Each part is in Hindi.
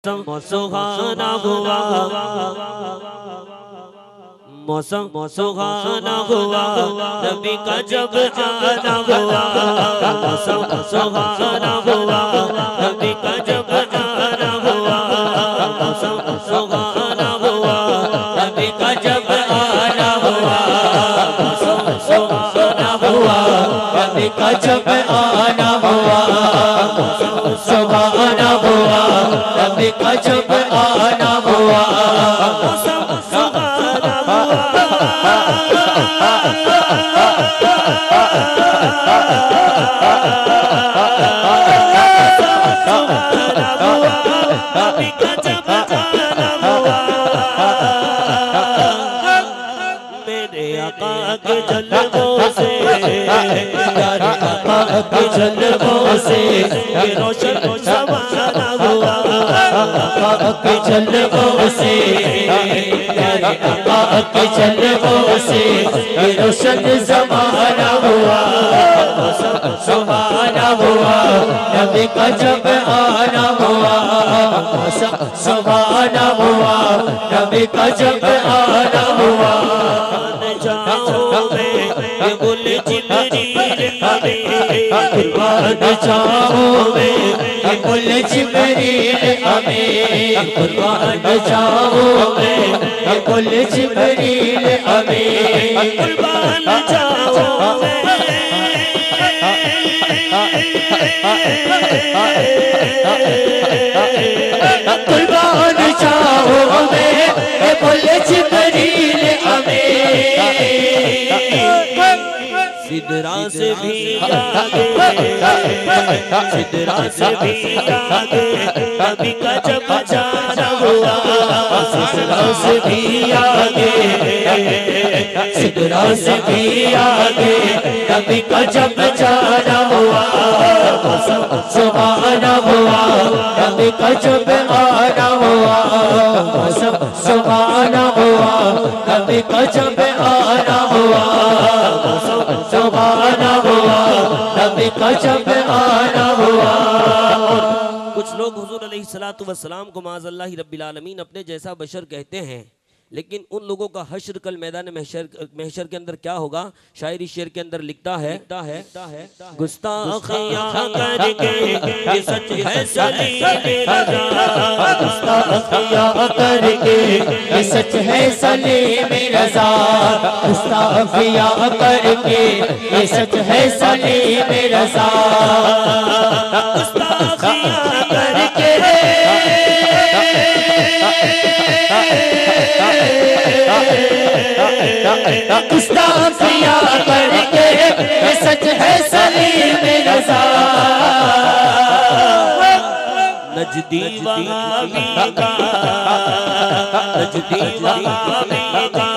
सुहाना हुआ, मौसम सुहाना हुआ, नबी का जब आना हुआ। मौसम सुहाना हुआ, नबी का जब आना हुआ। मौसम सुहाना हुआ, नबी का जब आना हुआ। मौसम सुहाना हुआ, नबी का जब आना हुआ। मौसम सुहाना हुआ, नबी का जब आना हुआ। मौसम सुहाना नबी का जब आना हुआ। मेरे आका के जलवों से, यारे आका के जलवों से ये रोशन ज़माना हुआ। आका के जलवों से, यारे आका के जलवों से ये रोशन ज़माना हुआ। सुहाना हुआ, नबी का जब आना हुआ। सुहाना हुआ, नबी का जब आना हुआ। जाओ मैं ये गुल जिब्रील हमें, कुर्बान जाओ मैं ये गुल जिब्रील हमें। कुर्बान जाओ मैं ये गुल जिब्रील हमें। कुर्बान जाओ मैं, कुर्बान जाओ मैं ये गुल जिब्रील हमें। सिदरा से भी आगे, सिदरा से भी आगे नबी का जब जाना हुआ। सिदरा से भी आगे, सिदरा से भी आगे नबी का जब जाना हुआ। सुहाना हुआ, नबी का जब आना हुआ। सुहाना हुआ, नबी का जब आना हुआ। सुहाना हुआ, नबी का जब आना हुआ। कुछ लोग हुजूर अलैहिस्सलातु वस्सलाम को माज़अल्लाहि रब्बिल आलमीन अपने जैसा बशर कहते हैं, लेकिन उन लोगों का हश्र कल मैदान महशर के अंदर क्या होगा? शायरी शेर के अंदर लिखता है गुस्ताखियां करके ये सच है सलीम रज़ा। गुस्ताखियां करके ये सच है सलीम रज़ा। गुस्ताखियां करके ये सच है सलीम रज़ा। गुस्ताखियां करके गुस्ताखियां करके ये सच है सलीम रज़ा। नजदी वहाबी का, नजदी वहाबी का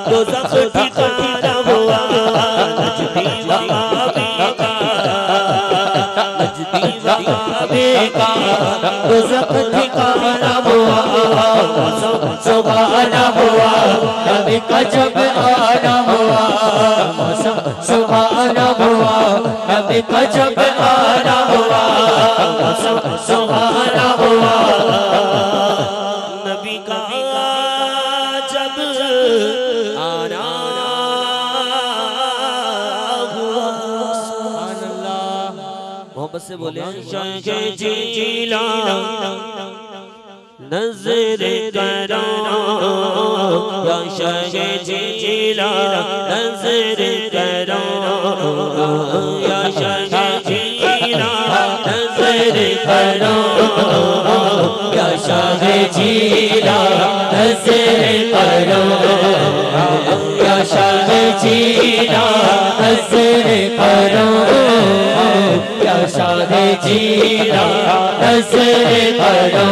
दोज़ख ठिकाना हुआ। नजदी वहाबी का, नजदी वहाबी का दोज़ख ठिकाना हुआ। सुहाना हुआ, नबी का जब आना हुआ। सुहाना हुआ, नबी का जब आना हुआ। सुहाना हुआ, नबी का जब आना हुआ। सुभान अल्लाह, मोहब्बत से बोले शाह जीला नज़र करो या शाह जीला नज़र करो या शाह जीला नज़र करो या शाह जीला नज़र करो या शाह जीला नज़र करो या शाह जीला नज़र करो।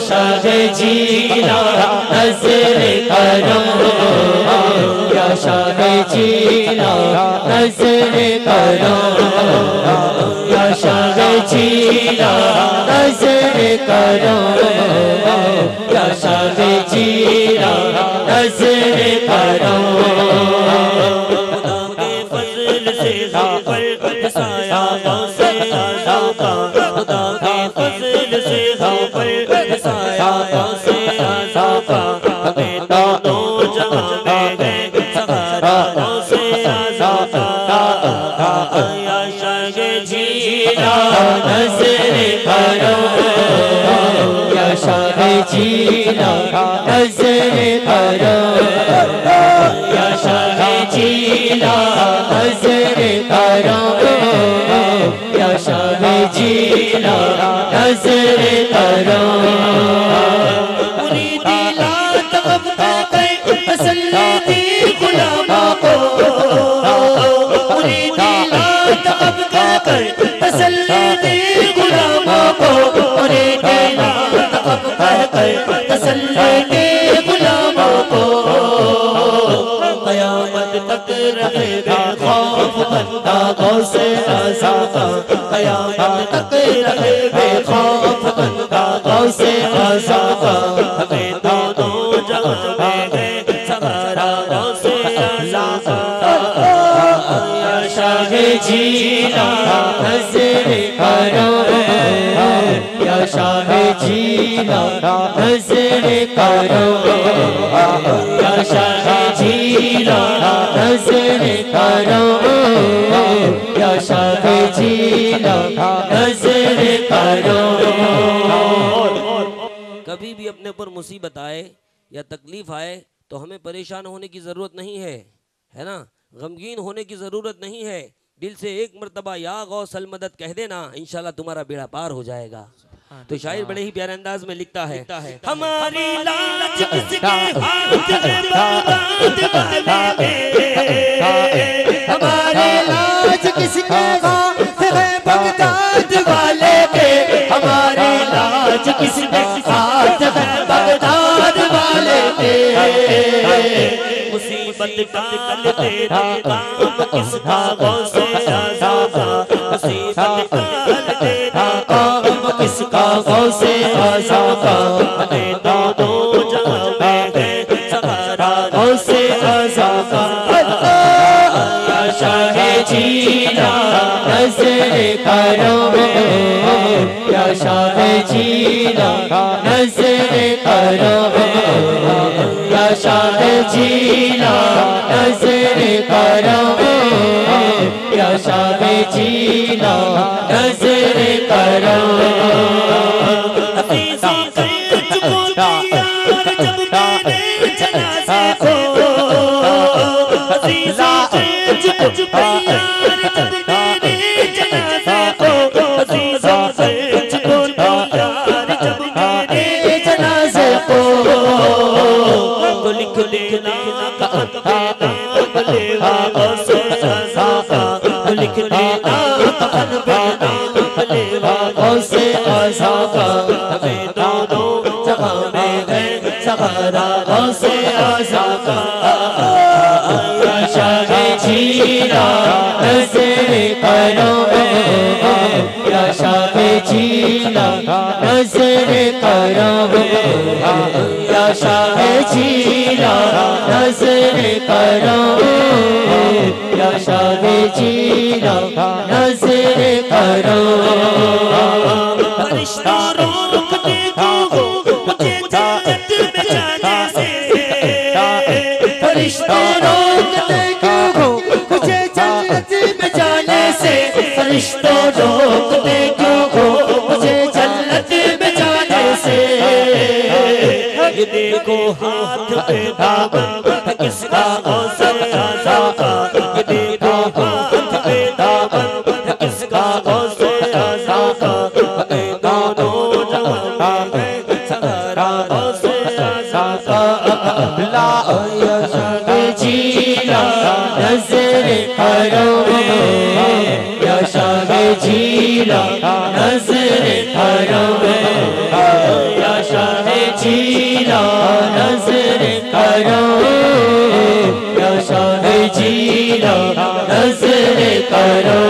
शाह जीला नज़र करो या शाह जीला नज़र करो या शाह जीला नज़र करो या शाह जीला नजर करो। खुदा के फजल से हम पर साया गौसे आज़म का, खुदा के फजल से हम पर साया गौसे आज़म का, हमें दोनों जहां में है सहारा गौसे आज़म का। या शाह जीना नजर करो, या शाह जीना नजर करो, या शाह जीना नजर करो, या शाह जीना नजर करो। मुरीदी ला तलब कर तसल्ली दी गुलामों को, मुरीदी ला तलब कर तसल्ली दी गुलामों को, मुरीदी ला तलब कर तसल्ली दी गुलामों को। क़यामत तक रहे बेखौफ बंदा गौसे आज़म का, क़यामत तक रहे बेखौफ बंदा गौसे आज़म का, हमें दोनों जहां में है सहारा गौसे आज़म का। या शाह जीना नजर करो, या शाह जीना नजर करो, या शाह जीना नजर करो, या शाह जीना नजर करो। कभी भी अपने ऊपर मुसीबत आए या तकलीफ आए तो हमें परेशान होने की ज़रूरत नहीं है ना, गमगीन होने की ज़रूरत नहीं है। दिल से एक मरतबा या गौसल मदद कह देना, इंशाल्लाह तुम्हारा बेड़ा पार हो जाएगा। तो शायर बड़े ही प्यारे अंदाज में लिखता है, हमारी लाज किसके हाथ में बगदाद वाले के, हमारी लाज किसके हाथ में बगदाद वाले के, हमारी लाज किसके हाथ में बगदाद वाले के। मुसीबत टाल देना काम किसका गौसे आज़म का, मुसीबत टाल देना काम किसका गौसे आज़म का, हमें दोनों जहां में है सहारा गौसे आज़म का। या शाह जीना नजर करो, या शाह जीना नजर करो, या शाह जीना नजर करो, या शाह जीना नजर करो। लिख देना बलेवा गौसे आज़म का, लिख देना बलेवा गौसे आज़म का, हमें दोनों जहां में है सहारा गौसे आज़म का। या शाह जीना नजर करो, या शाह जीना नजर करो, या शाह जीना नजर करो, या शाह जीना नजर करो। फरिश्ता रोकते क्यों मुझे जन्नत में जाने से, फरिश्ता रोकते क्यों हो मुझे जन्नत में जाने से, फरिश्ता रोकते क्यों हो मुझे जन्नत में जाने से। ये देखो हाथ पे दामन किसका गौसे आज़म का, ये देखो हाथ पे दामन किसका गौसे आज़म का, हमें दोनों जहां में सहारा गौसे आज़म का। या शाह जीना नजर करो, या शाह जीना नजर करो, या शाह जीना नजर करो, या शाह जीना नजर करो।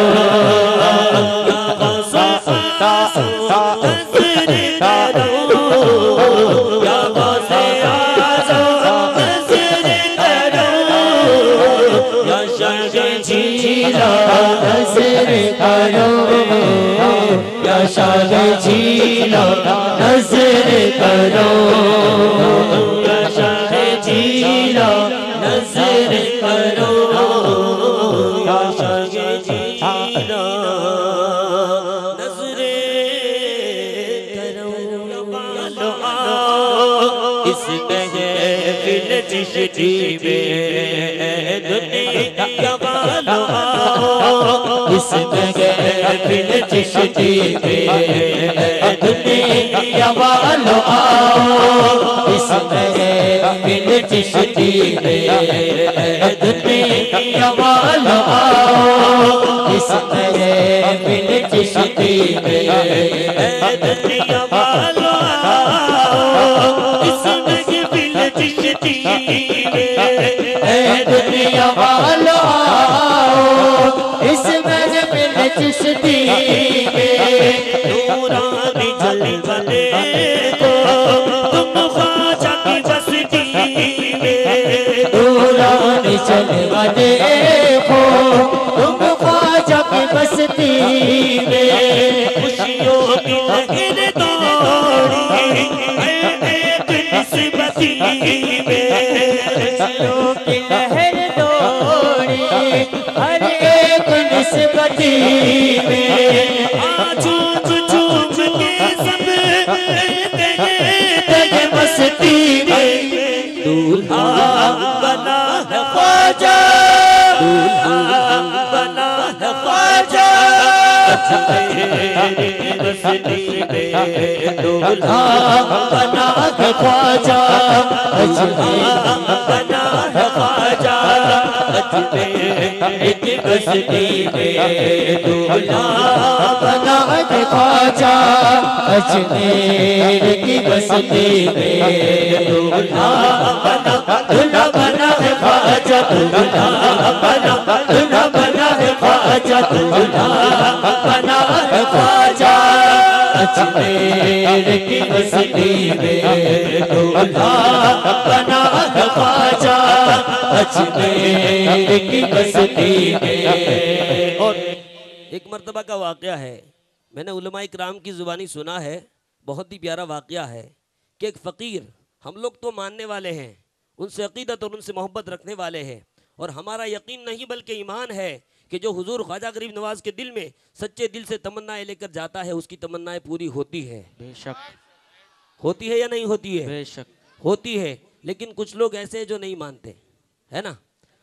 या गौसे आज़म चिश्ती में दुनिया वालों आओ इस महफिल चिश्ती में दुनिया वालों आओ इस महफिल चिश्ती में दुनिया वालों आओ इस महफिल चिश्ती में दुनिया वालों आओ इस महफिल चिश्ती में दुनिया वालों आओ इस महफिल चिश्ती में नूरानी जलवले को तुम ख्वाजा की बस्ती में नूरानी जलवा देखो तुम ख्वाजा की बस्ती में खुशियों की लहर दौड़ी एक निस्बती में खुशियों की लहर दौड़ी हर एक निस्बती में झूम झूम के सब तेरे मस्ती में दूल्हा बना है ख्वाजा दूल्हा बना है ख्वाजा तेरी बस्ती में दूल्हा बना है ख्वाजा बना है ख्वाजा तेरी बस्ती में दूल्हा बना है ख्वाजा अजमेर की बस्ती में दूल्हा बना है ख्वाजा दूल्हा बना है ख्वाजा दूल्हा बना है ख्वाजा अजमेर की बस्ती में दूल्हा बना है ख्वाजा अजमेर की बस्ती में। और एक मर्तबा का वाक़या है, मैंने उलमा इकराम की ज़ुबानी सुना है, बहुत ही प्यारा वाक़या है कि एक फ़कीर, हम लोग तो मानने वाले हैं, उनसे अक़ीदत और उनसे मोहब्बत रखने वाले हैं, और हमारा यकीन नहीं बल्कि ईमान है कि जो हुजूर ख्वाजा गरीब नवाज़ के दिल में सच्चे दिल से तमन्नाएं लेकर जाता है उसकी तमन्नाएं पूरी होती है। बेशक होती है या नहीं होती है? बेशक होती है। लेकिन कुछ लोग ऐसे हैं जो नहीं मानते, है ना।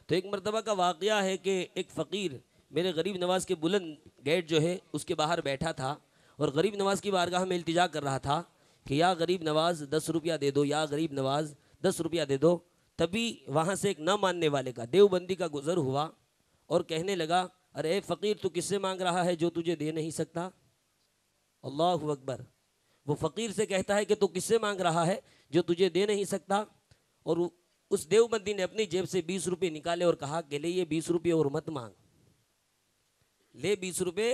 तो एक मर्तबा का वाक़या है कि एक फ़कीर मेरे गरीब नवाज़ के बुलंद गेट जो है उसके बाहर बैठा था और गरीब नवाज़ की बारगाह में इल्तिजा कर रहा था कि या गरीब नवाज़ 10 रुपया दे दो, या गरीब नवाज़ 10 रुपया दे दो। तभी वहाँ से एक न मानने वाले का, देवबंदी का गुज़र हुआ और कहने लगा, अरे फ़कीर तू किससे मांग रहा है जो तुझे दे नहीं सकता? अल्लाहु अकबर। वो फ़कीर से कहता है कि तू किससे मांग रहा है जो तुझे दे नहीं सकता? और उस देवबंदी ने अपनी जेब से 20 रुपये निकाले और कहा कि ले ये 20 रुपये और मत मांग, ले 20 रुपये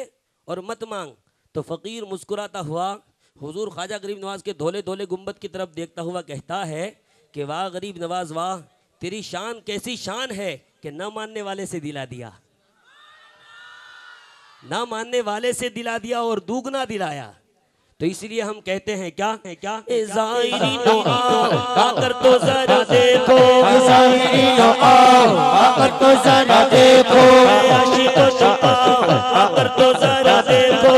और मत मांग। तो फ़कीर मुस्कुराता हुआ हुजूर ख्वाजा गरीब नवाज़ के धोले धोले गुंबद की तरफ देखता हुआ कहता है कि वाह गरीब नवाज़ वाह, तेरी शान कैसी शान है कि न मानने वाले से दिला दिया, न मानने वाले से दिला दिया और दुगना दिलाया। तो इसलिए हम कहते हैं क्या है, क्या ज़ायरीनो आओ आकर तो जरा देखो, ज़ायरीनो आओ आकर तो जरा देखो, आशिको तुम आओ आकर तो जरा देखो,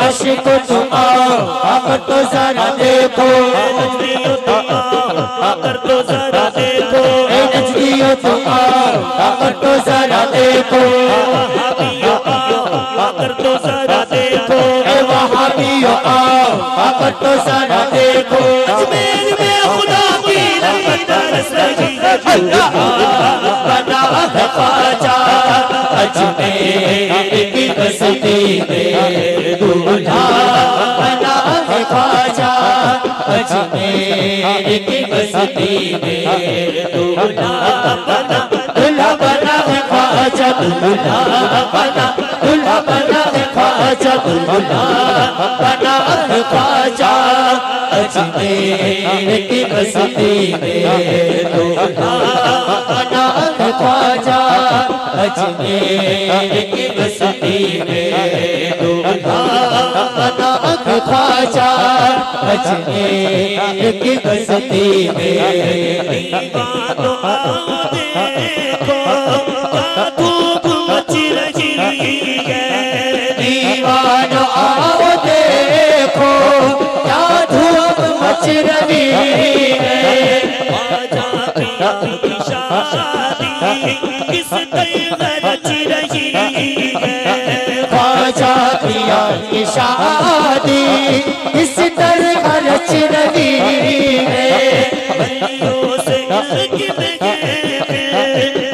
आशिको तुम आओ आकर तो जरा देखो, नजरियों तुम आओ आकर तो जरा देखो, नजरियों तुम आओ आकर तो जरा देखो, वहाबियों आओ आकर तो जरा देखो, वहाबियों आओ आकर तो जरा देखो। अजमेर में खुदा की रहमत बरस रही है, बना है ख्वाजा अजमेर की बस्ती में दूल्हा बना है ख्वाजा अजमेर की बस्ती में दूल्हा बना है ख्वाजा दूल्हा बना है ख्वाजा दूल्हा बना है ख्वाजा अजमेर की बस्ती में दूल्हा बना है ख्वाजा अजमेर की बस्ती में दूल्हा बना है ख्वाजा अजमेर की बस्ती में। दीवानो आओ देखो क्या धूप मच रही है, दीवानो आओ देखो क्या धूप मच रही है, ख्वाजा पिया की शादी किस तरह रच रही है। ख्वाजा पिया की शादी इस तरह रच रही है। वलियों से उनकी महफिल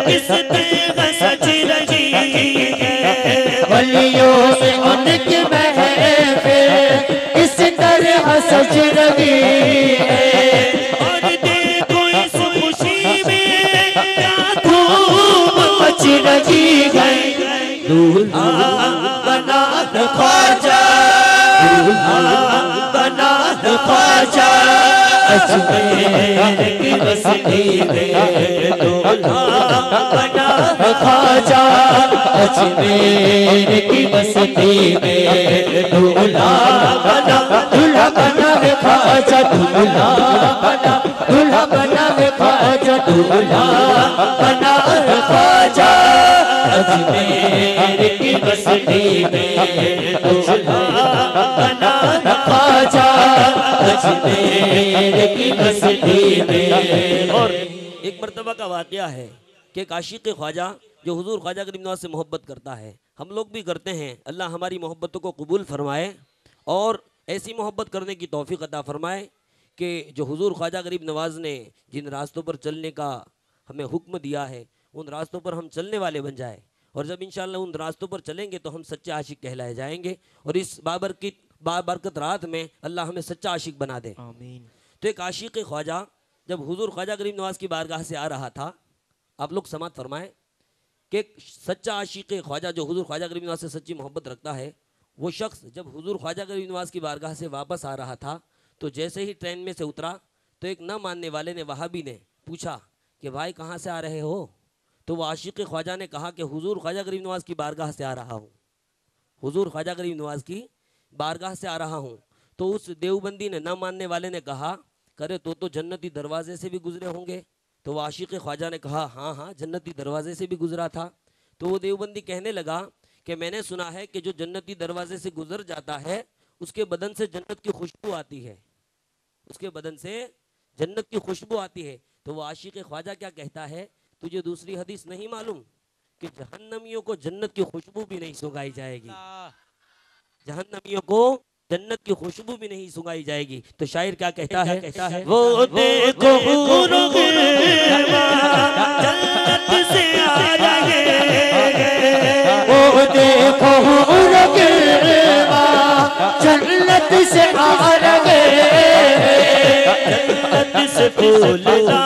किस तरह सज रही है। वलियों से उनकी महफिल इस तरह सज रही है। और देखो इस खुशी में क्या धूम मच रही है। दूल्हा बना है ख्वाजा, दूल्हा बना है ख्वाजा, अजमेर की बस्ती में दूल्हा बना है ख्वाजा, अजमेर की बस्ती में दूल्हा बना है ख्वाजा, दूल्हा बना है ख्वाजा, दूल्हा बना है ख्वाजा, अजमेर की बस्ती में दूल्हा बना है ख्वाजा, अजमेर की बस्ती में। और एक मर्तबा का वाकया है कि एक आशिक ख्वाजा जो हुजूर ख्वाजा गरीब नवाज से मोहब्बत करता है, हम लोग भी करते हैं। अल्लाह हमारी मोहब्बतों को कबूल फरमाए और ऐसी मोहब्बत करने की तौफीक अता फरमाए कि जो हुजूर ख्वाजा गरीब नवाज ने जिन रास्तों पर चलने का हमें हुक्म दिया है उन रास्तों पर हम चलने वाले बन जाए। और जब इंशाअल्लाह उन रास्तों पर चलेंगे तो हम सच्चे आशिक कहलाए जाएंगे। और इस बाबरकत रात में अल्लाह हमें सच्चा आशिक बना दे, आमीन। तो एक आशिक ख्वाजा जब हुजूर ख्वाजा गरीब नवाज की बारगाह से आ रहा था, आप लोग समात फरमाएं कि एक सच्चा आशिक ख्वाजा जो हुजूर ख्वाजा गरीब नवाज से सच्ची मोहब्बत रखता है, वो शख्स जब हुजूर ख्वाजा गरीब नवाज की बारगाह से वापस आ रहा था तो जैसे ही ट्रेन में से उतरा तो एक न मानने वाले ने, वहाबी ने पूछा कि भाई कहाँ से आ रहे हो? तो वो आशिक ख्वाजा ने कहा कि हुजूर ख्वाजा गरीब नवाज की बारगाह से आ रहा हूँ, हुजूर ख्वाजा गरीब नवाज की बारगाह से आ रहा हूँ। तो उस देवबंदी ने, न मानने वाले ने कहा, करे तो जन्नती दरवाजे से भी गुजरे होंगे? तो वो आशिक ख्वाजा ने कहा हाँ हाँ जन्नती दरवाजे से भी गुजरा था। तो वो देवबंदी कहने लगा कि मैंने सुना है कि जो जन्नती दरवाजे से गुजर जाता है उसके बदन से जन्नत की खुशबू आती है, उसके बदन से जन्नत की खुशबू आती है। तो वो आशिक ख्वाजा क्या कहता है, तुझे दूसरी हदीस नहीं मालूम कि जहन्नमियों को जन्नत की खुशबू भी नहीं सुंघाई जाएगी, जहन्नमियों को जन्नत की खुशबू भी नहीं सुंघाई जाएगी। तो शायर क्या कहता है, वो देखो जन्नत से आ रहे, वो देखो जन्नत से आ रहे, जन्नत से फूल ला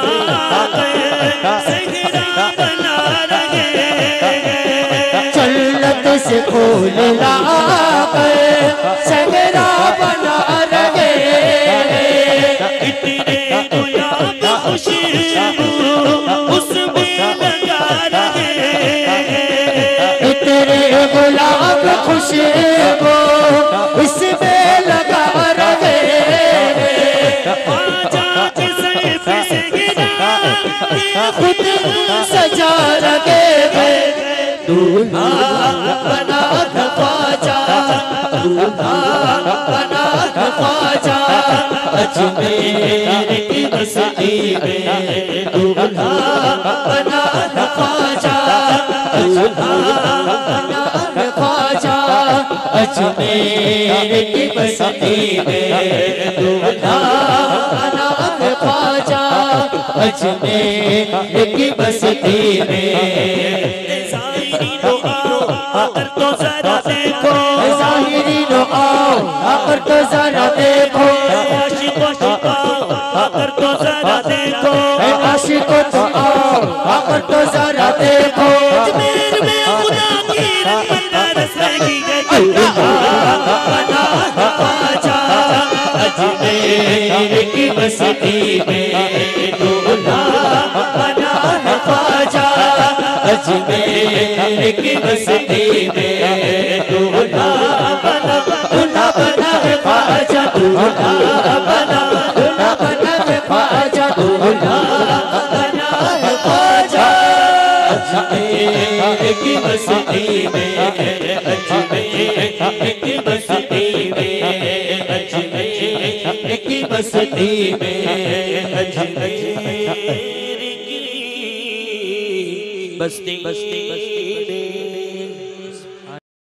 सहरा बना रहे, जन्नत से फूल ला सहरा बना रहे, इतने गुलाब खुशबू उसमें लगा रहे, इतने गुलाब खुशबू इसमें लगा रहे, ख्वाजा के सर पे सहरा खुद सजा रहे हैं। दूल्हा बना है ख्वाजा, दूल्हा बना है ख्वाजा, अजमेर की बस्ती में दूल्हा बना है ख्वाजा, दूल्हा बना है ख्वाजा, अजमेर की बस्ती में दूल्हा बना है ख्वाजा, अजमेर की बस्ती में। आकर तो जरा देखो, ज़ाहिरी लो आओ आकर तो जरा देखो, आशिको छिपाओ आकर तो जरा देखो, आशिको तो आओ आकर तो जरा देखो, अजमेर में खुदा की रहमत बरस रही है, बना है ख्वाजा, अजमेर की बस्ती में दूल्हा बना है ख्वाजा, अजमेर की बस्ती में दूल्हा बना है ख्वाजा, दूल्हा बना है ख्वाजा, दूल्हा बना है ख्वाजा, अजमेर की बस्ती में, अजमेर की बस्ती में, अजमेर की बस्ती में, अजमेर बस्ती बस्ती बस्ती